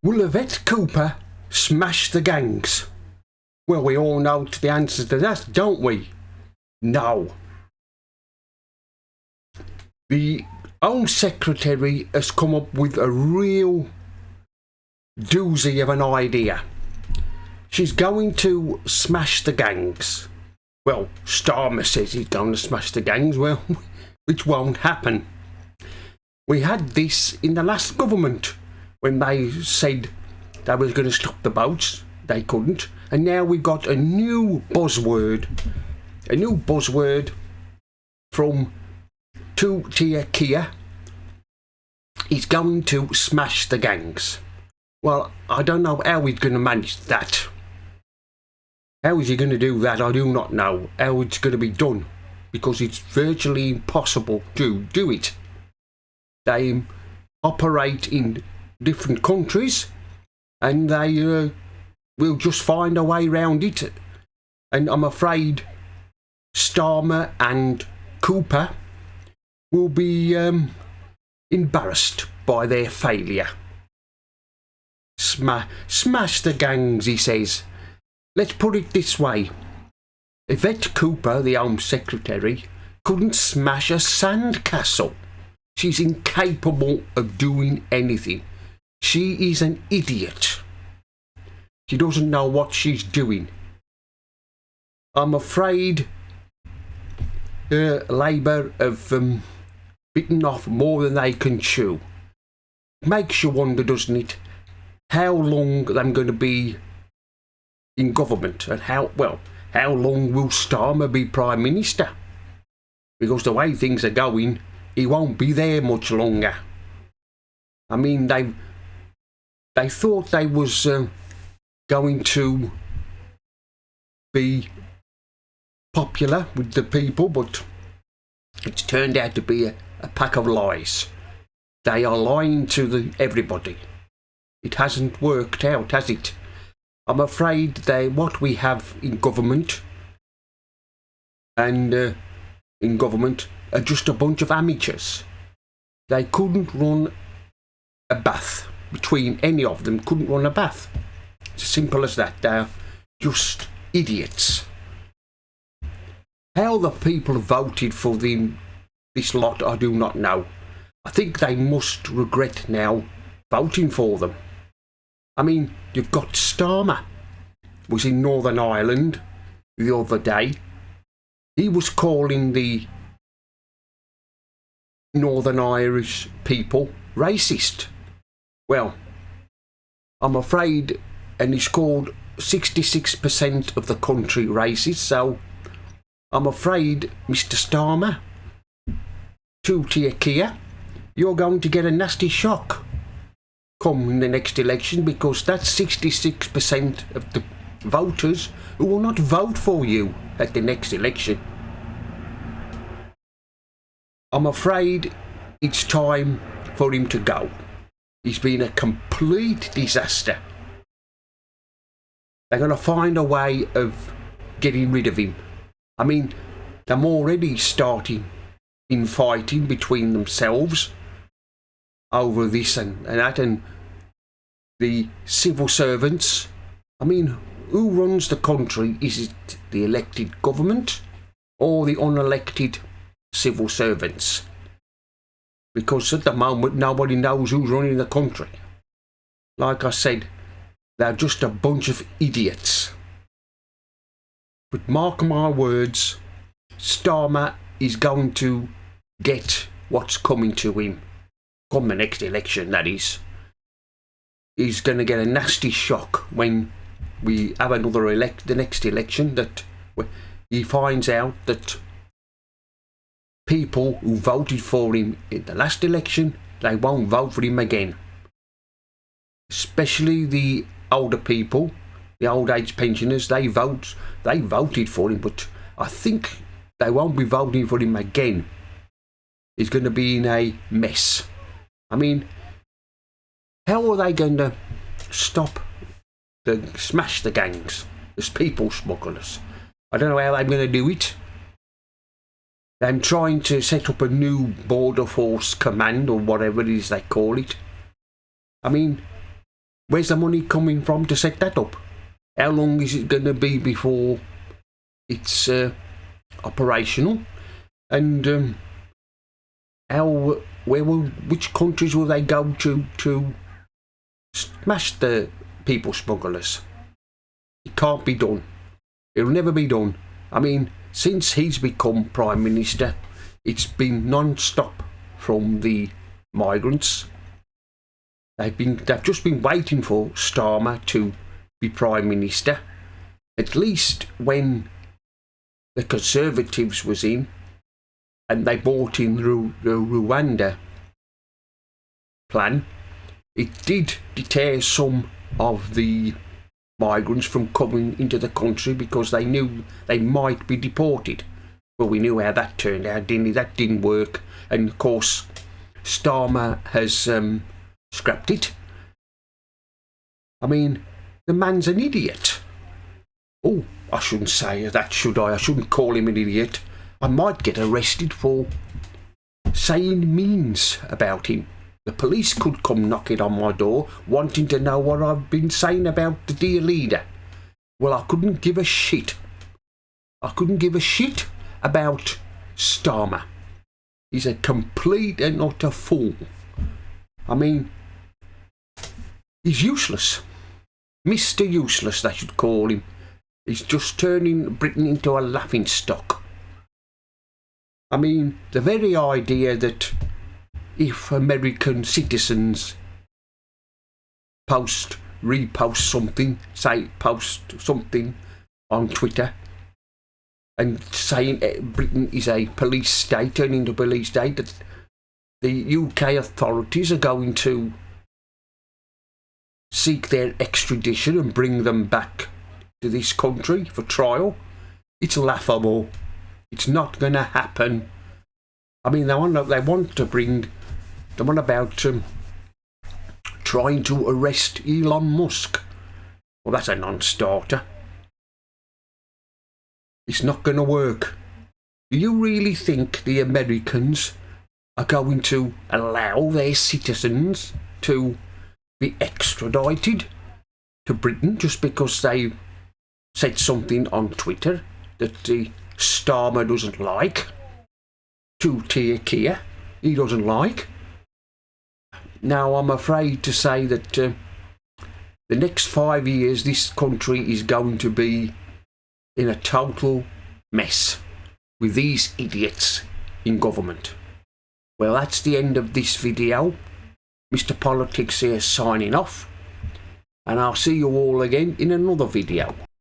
Will Yvette Cooper smash the gangs? Well, we all know the answer to that, don't we? No. The Home Secretary has come up with a real doozy of an idea. She's going to smash the gangs. Well, Starmer says he's going to smash the gangs, well, which won't happen. We had this in the last government when they said they was going to stop the boats. They couldn't. And now we've got a new buzzword from two-tier Kia. He's going to smash the gangs. Well, I don't know how he's going to manage that. How is he going to do that? I do not know how it's going to be done, because it's virtually impossible to do it. They operate in different countries, and they will just find a way around it. And I'm afraid Starmer and Cooper will be embarrassed by their failure. Smash the gangs, he says. Let's put it this way. Yvette Cooper, the Home Secretary, couldn't smash a sandcastle. She's incapable of doing anything. She is an idiot. She doesn't know what she's doing. I'm afraid Labour have bitten off more than they can chew. Makes you wonder, doesn't it, how long I'm going to be in government, and how long will Starmer be Prime Minister? Because the way things are going, he won't be there much longer. I mean, they thought they was going to be popular with the people, but it's turned out to be a pack of lies. They are lying to everybody. It hasn't worked out, has it? I'm afraid what we have in government are just a bunch of amateurs. They couldn't run a bath. Between any of them, couldn't run a bath. It's as simple as that. They're just idiots. How the people voted for this lot, I do not know. I think they must regret now voting for them. I mean, you've got Starmer, was in Northern Ireland the other day. He was calling the Northern Irish people racist. Well, I'm afraid, and he's called 66% of the country racist, so I'm afraid, Mr. Starmer, two-tier Kia, you're going to get a nasty shock come in the next election, because that's 66% of the voters who will not vote for you at the next election. I'm afraid it's time for him to go. He's been a complete disaster. They're going to find a way of getting rid of him. I mean, they're already starting in fighting between themselves over this and that, and the civil servants. I mean, who runs the country? Is it the elected government or the unelected civil servants? Because at the moment, nobody knows who's running the country. Like I said, they're just a bunch of idiots. But mark my words, Starmer is going to get what's coming to him. Come the next election, that is. He's going to get a nasty shock when we have the next election, that he finds out that people who voted for him in the last election, they won't vote for him again. Especially the older people, the old age pensioners, they voted for him, but I think they won't be voting for him again. He's going to be in a mess. I mean, how are they going to smash the gangs, the people smugglers? I don't know how they're going to do it. I'm trying to set up a new border force command, or whatever it is they call it. I mean, Where's the money coming from to set that up? How long is it going to be before it's operational? And which countries will they go to smash the people smugglers? It can't be done. It'll never be done. I mean, since he's become Prime Minister, it's been non-stop from the migrants. They've just been waiting for Starmer to be Prime Minister. At least when the Conservatives was in, and they brought in the Rwanda plan, it did deter some of the migrants from coming into the country because they knew they might be deported. But we knew how that turned out, didn't it? That didn't work. And of course, Starmer has scrapped it. I mean, the man's an idiot. Oh, I shouldn't say that, should I? I shouldn't call him an idiot. I might get arrested for saying means about him. The police could come knocking on my door, wanting to know what I've been saying about the dear leader. Well, I couldn't give a shit. I couldn't give a shit about Starmer. He's a complete and utter fool. I mean, he's useless. Mr. Useless, they should call him. He's just turning Britain into a laughingstock. I mean, the very idea that if American citizens repost something, say post something on Twitter and saying Britain is a police state, turning into a police state, that the UK authorities are going to seek their extradition and bring them back to this country for trial. It's laughable. It's not going to happen. I mean, they want about trying to arrest Elon Musk. Well, that's a non-starter. It's not going to work. Do you really think the Americans are going to allow their citizens to be extradited to Britain just because they said something on Twitter that the Starmer doesn't like? Two-tier Kia, he doesn't like. Now, I'm afraid to say that the next 5 years, this country is going to be in a total mess with these idiots in government. Well, that's the end of this video. Mr. Politics here signing off, and I'll see you all again in another video.